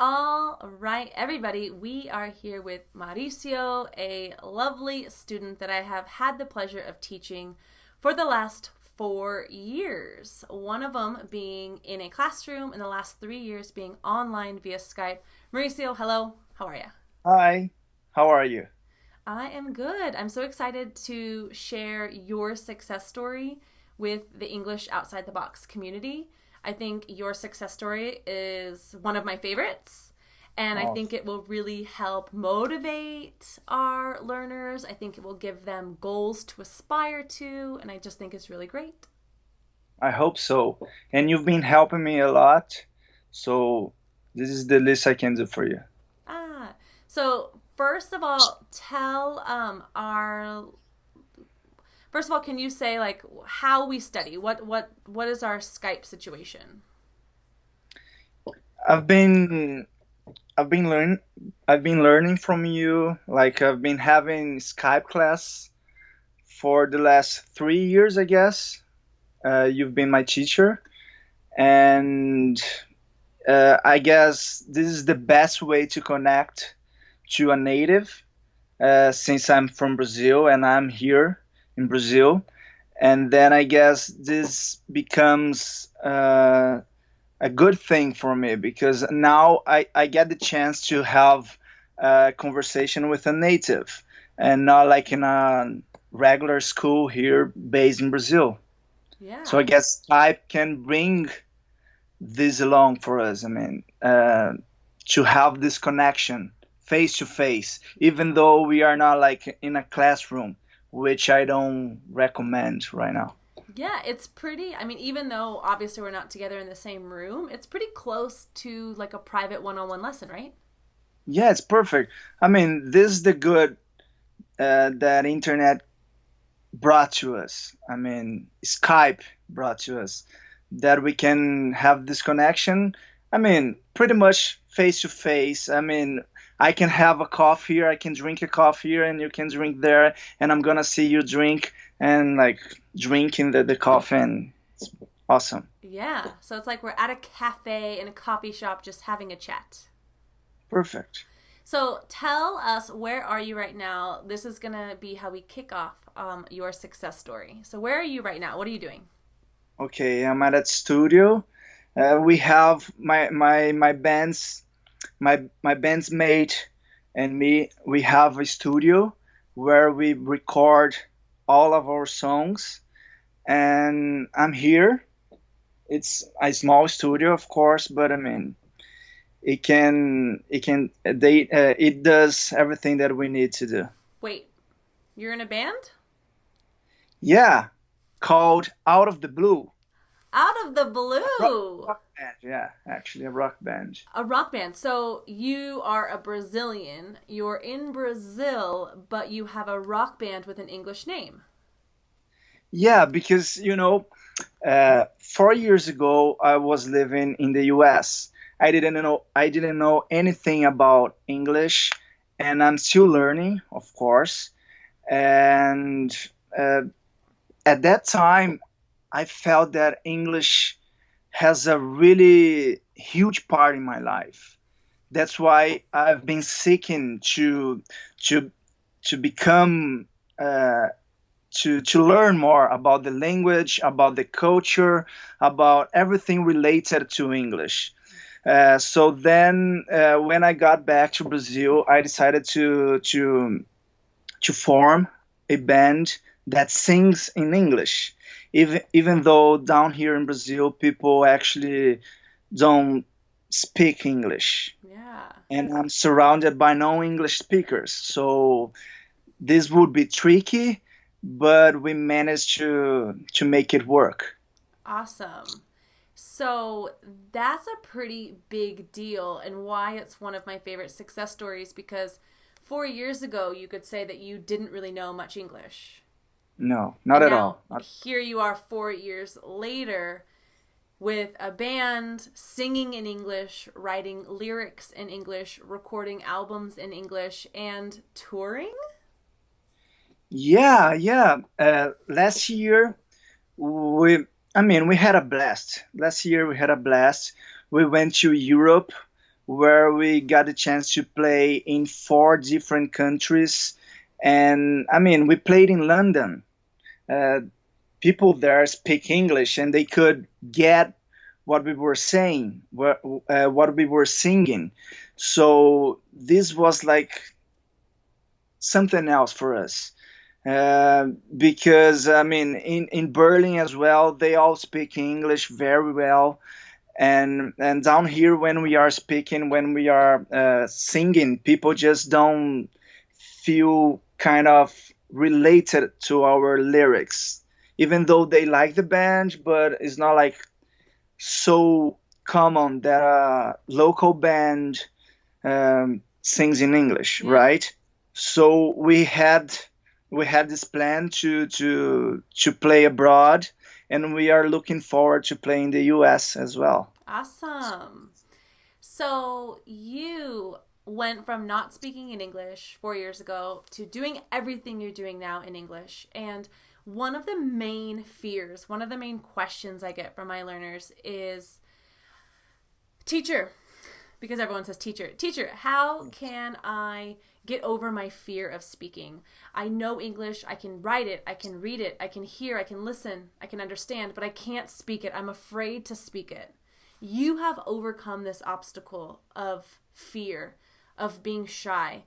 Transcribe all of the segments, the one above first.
All right, everybody, we are here with Mauricio, a lovely student that I have had the pleasure of teaching for the last 4 years. One of them being in a classroom, and the last 3 years being online via Skype. Mauricio, hello, how are you? Hi, how are you? I am good. I'm so excited to share your success story with the English Outside the Box community. I think your success story is one of my favorites, and I Oh, think it will really help motivate our learners. I think it will give them goals to aspire to, and I just think it's really great. I hope so. And you've been helping me a lot, so this is the least I can do for you. Ah, so first of all, tell our first of all, can you say like how we study? What is our Skype situation? I've been I've been learning from you. Like I've been having Skype class for the last 3 years, I guess. You've been my teacher, and I guess this is the best way to connect to a native. Since I'm from Brazil and I'm here in Brazil. And then I guess this becomes a good thing for me because now I get the chance to have a conversation with a native and not like in a regular school here based in Brazil. So I Yeah. guess Skype can bring this along for us. I mean, to have this connection face to face, even though we are not like in a classroom, which I don't recommend right now. Yeah, it's pretty. I mean, even though obviously we're not together in the same room, it's pretty close to like a private one on one lesson, right? Yeah, it's perfect. I mean, this is the good that internet brought to us. I mean, Skype brought to us that we can have this connection. I mean, pretty much face to face. I mean, I can have a coffee here, I can drink a coffee here, and you can drink there, and I'm gonna see you drink and like drinking the coffee, and it's awesome. Yeah. So it's like we're at a cafe in a coffee shop just having a chat. Perfect. So tell us, where are you right now? This is going to be how we kick off your success story. So where are you right now? What are you doing? Okay, I'm at a studio. We have my band's mate and me. We have a studio where we record all of our songs, and I'm here. It's a small studio, of course, but I mean, it does everything that we need to do. Wait, you're in a band? Yeah, called Out of the Blue. Out of the Rock, blue. rock band, yeah, actually a rock band. A rock band. So you are a Brazilian. You're in Brazil, but you have a rock band with an English name. Yeah, because 4 years ago I was living in the U.S. I didn't know anything about English, and I'm still learning, of course. And uh, at that time, I felt that English has a really huge part in my life. That's why I've been seeking to to become to learn more about the language, about the culture, about everything related to English. So then, when I got back to Brazil, I decided to form a band that sings in English. Even though down here in Brazil, people actually don't speak English, Yeah. and I'm surrounded by non-English speakers. So this would be tricky, but we managed to make it work. Awesome. So that's a pretty big deal, and why it's one of my favorite success stories because 4 years ago, you could say that you didn't really know much English. No, not And at now all. Not, here you are 4 years later with a band singing in English, writing lyrics in English, recording albums in English, and touring? yeah, yeah. Last year I mean, we had a blast. Last year we had a blast. We went to Europe. where we got a chance to play in 4 different countries. And I mean, we played in London. Uh, People there speak English, and they could get what we were saying, what we were singing. So this was like something else for us. Because I mean, in Berlin as well, they all speak English very well, and down here when we are speaking, when we are singing, people just don't feel kind of related to our lyrics, even though they like the band, but it's not like so common that a local band sings in English, Yeah. right? So we had this plan to play abroad, and we are looking forward to play in the U.S. as well. Awesome. So you went from not speaking in English 4 years ago to doing everything you're doing now in English. And one of the main fears, one of the main questions I get from my learners is, teacher, because everyone says teacher, how can I get over my fear of speaking? I know English, I can write it, I can read it, I can hear, I can listen, I can understand, but I can't speak it. I'm afraid to speak it. You have overcome this obstacle of fear, of being shy,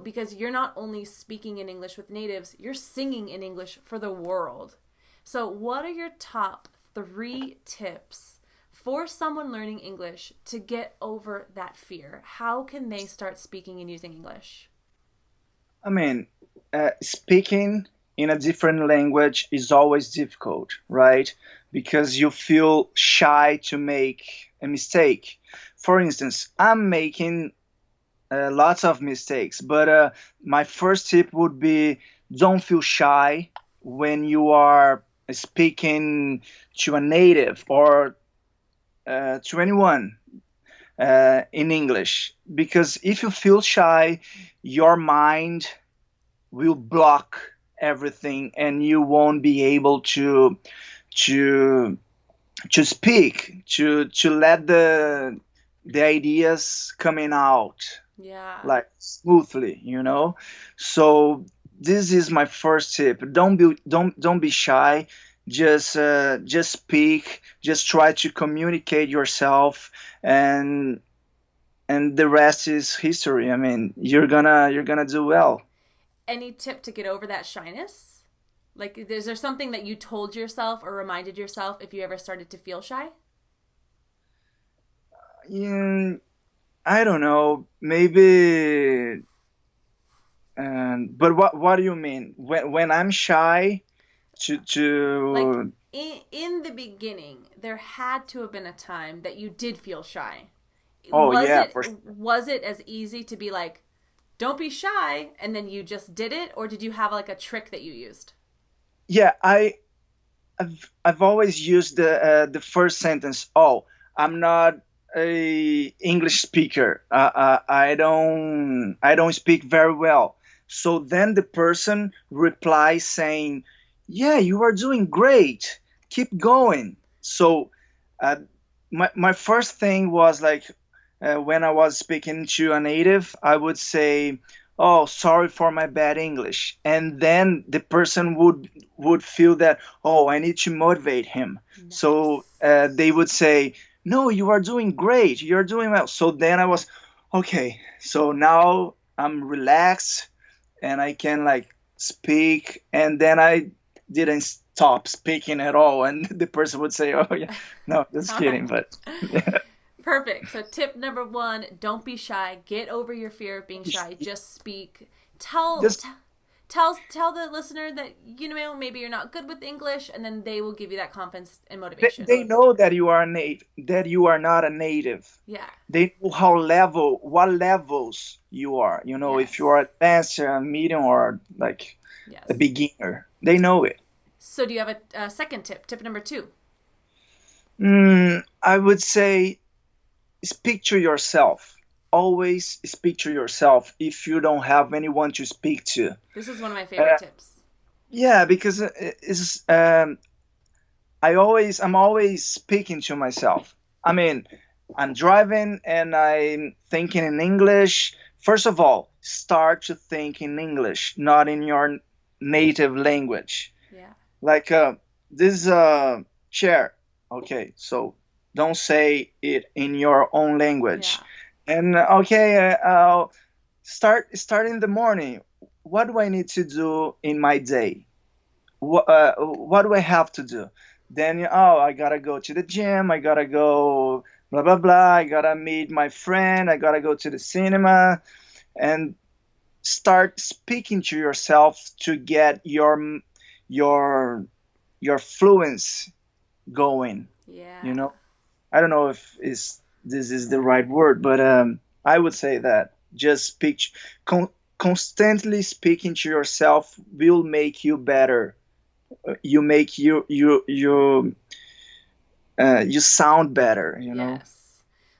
because you're not only speaking in English with natives, you're singing in English for the world. So what are your top 3 tips for someone learning English to get over that fear? How can they start speaking and using English? I mean, speaking in a different language is always difficult, right? Because you feel shy to make a mistake. For instance, I'm making lots of mistakes, but my first tip would be, don't feel shy when you are speaking to a native or to anyone in English. Because if you feel shy, your mind will block everything, and you won't be able to to speak, to let the ideas coming out Yeah. like smoothly. So this is my first tip. Don't be shy. Just speak. Just try to communicate yourself, and the rest is history. I mean, you're gonna do well. Any tip to get over that shyness? Like, is there something that you told yourself or reminded yourself if you ever started to feel shy? Yeah, I don't know. Maybe. But what do you mean? When I'm shy Like, to in the beginning, there had to have been a time that you did feel shy. Oh Was yeah, it for was it as easy to be like, don't be shy, and then you just did it, or did you have like a trick that you used? yeah. I've always used the first sentence. Oh, I'm not a English speaker. I don't speak very well. So then the person replies saying, "Yeah, you are doing great. Keep going." So uh, my first thing was like, when I was speaking to a native, I would say, "Oh, sorry for my bad English," and then the person would feel that, "Oh, I need to motivate him." So Nice. they would say, "No, you are doing great. You're doing well." So then I was, okay. So now I'm relaxed, and I can like speak, and then I didn't stop speaking at all, and the person would say, "Oh yeah, no, just All right. kidding," but yeah. Perfect. So tip number 1, don't be shy. Get over your fear of being shy. Just speak. Tell Just tell the listener that maybe you're not good with English, and then they will give you that confidence and motivation. they know that you are that you are not a native. Yeah. They know what levels you are. If you Yes. are advanced, medium, or like a Yes. beginner. They know it. So do you have a second tip? Tip number 2. I would say, speak to yourself. Always speak to yourself if you don't have anyone to speak to. This is one of my favorite Uh, tips. yeah, because I'm always speaking to myself. I mean, I'm driving and I'm thinking in English. First of all, start to think in English, not in your native language. Yeah. Like this chair. Okay, so don't say it in your own Yeah. language. And okay, start in the morning. What do I need to do in my day? What do I have to do? Then, oh, I gotta go to the gym. I gotta go, blah blah blah. I gotta meet my friend. I gotta go to the cinema, and start speaking to yourself to get your your fluency going. Yeah. You know, I don't know if is this is the right word, but I would say that just con- constantly speaking to yourself will make you better. You make you sound better. You know. Yes.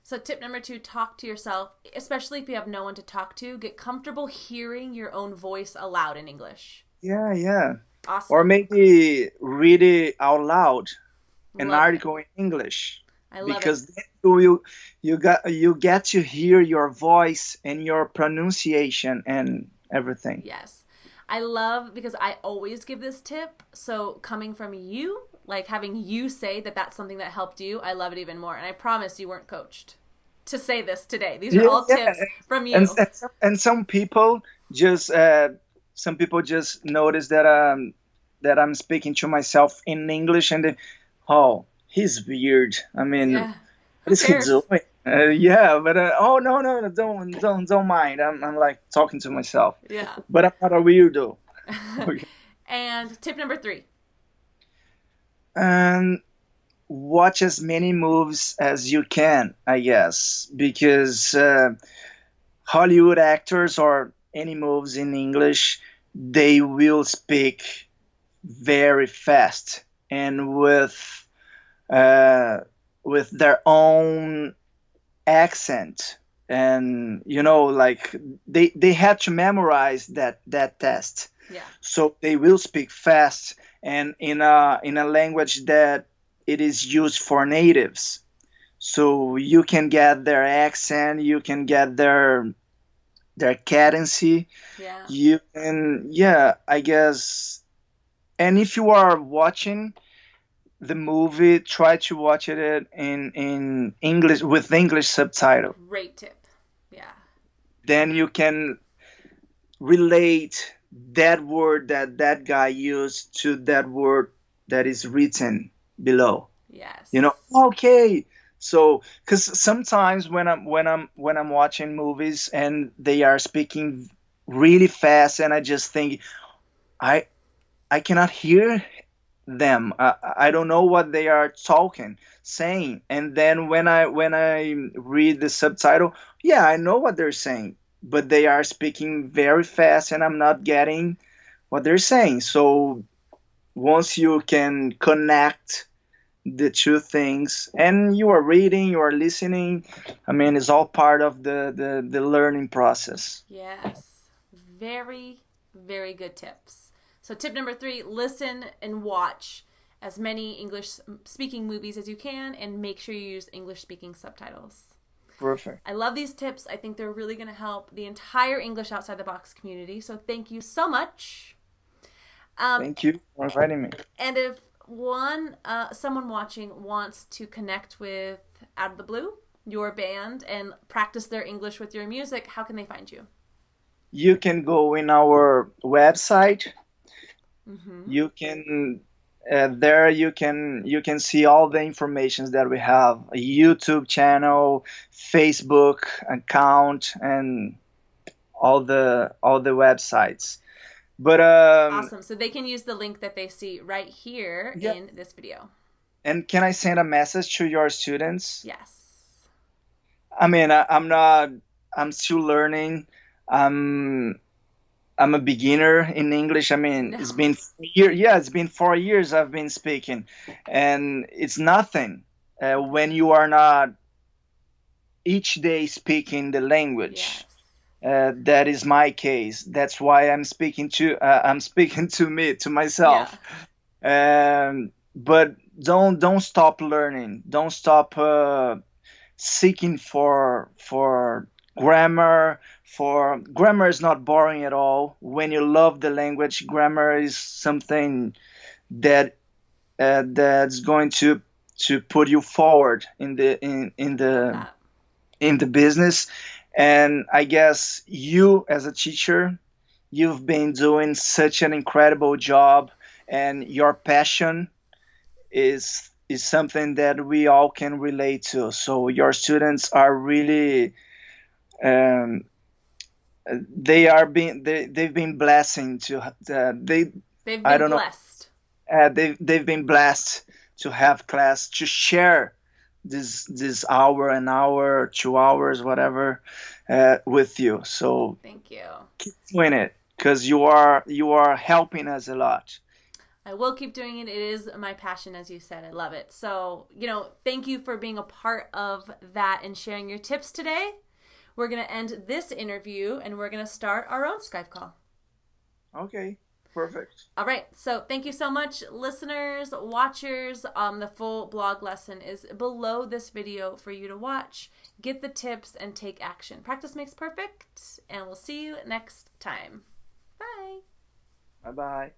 So, tip number 2, talk to yourself, especially if you have no one to talk to. Get comfortable hearing your own voice aloud in English. Yeah, yeah. Or Awesome. maybe read it out loud, an Love it. article in English, I love it. because then you get to hear your voice and your pronunciation and everything. Yes. I love because I always give this tip. So, coming from you, like having you say that that's something that helped you, I love it even more. And I promise you weren't coached to say this today. These are Yeah, all yeah. tips from And you. and just some people just notice that I'm speaking to myself in English, and they, oh, he's weird. I mean, Yeah. what Who is he cares? doing? Yeah, but oh no, no, no, don't mind. I'm like talking to myself, Yeah. but I'm not a weirdo. Okay. And tip number 3. And watch as many movies as you can, I guess, because Hollywood actors or any movies in English, they will speak very fast and uh, with their own accent, and like they had to memorize that test, Yeah. so they will speak fast and in a language that it is used for natives, so you can get their accent, you can get their cadency, Yeah. you can, yeah, I guess. And if you are watching the movie, try to watch it in English with English subtitle. Great tip. Yeah. Then you can relate that word that guy used to that word that is written below. Yes. Okay. So, because sometimes when I'm watching movies and they are speaking really fast, and I just think I I cannot hear them. I don't know what they are saying. And then when I read the subtitle, yeah, I know what they're saying, but they are speaking very fast, and I'm not getting what they're saying. So once you can connect the two things, and you are reading, you are listening, I mean, it's all part of the learning process. Yes. Very, very good tips. So, tip number 3, listen and watch as many English speaking movies as you can and make sure you use English speaking subtitles. Perfect. I love these tips. I think they're really going to help the entire English Outside the Box community. So, thank you so much. Um, Thank you for inviting me. and if someone watching wants to connect with Out of the Blue, your band, and practice their English with your music, how can they find you? You can go in our website. Mm-hmm. You can there you can see all the informations that we have: a YouTube channel, Facebook account, and all the websites. But Awesome. So they can use the link that they see right here yeah. in this video. And can I send a message to your students? Yes. I mean, I'm still learning. I'm I'm a beginner in English. I mean, No. it's been 4 years. Yeah, it's been 4 years I've been speaking, and it's nothing when you are not each day speaking the language. Yes. That is my case. That's why I'm speaking to Yeah. myself. But don't stop learning. Don't stop seeking for grammar. For grammar is not boring at all. When you love the language, grammar is something that that's going to put you forward in Love that. the business. And I guess you as a teacher, you've been doing such an incredible job, and your passion is something that we all can relate to. So your students are really um, they've been blessing to they They've I been don't know, blessed. they've been blessed to have class, to share this hour, an hour, 2 hours, whatever, with you. So Thank you. keep doing it, because you are helping us a lot. I will keep doing it. It is my passion, as you said. I love it. So, thank you for being a part of that and sharing your tips today. We're going to end this interview and we're going to start our own Skype call. Okay, perfect. All right. So thank you so much, listeners, watchers. The full blog lesson is below this video for you to watch. Get the tips and take action. Practice makes perfect. And we'll see you next time. Bye. Bye bye.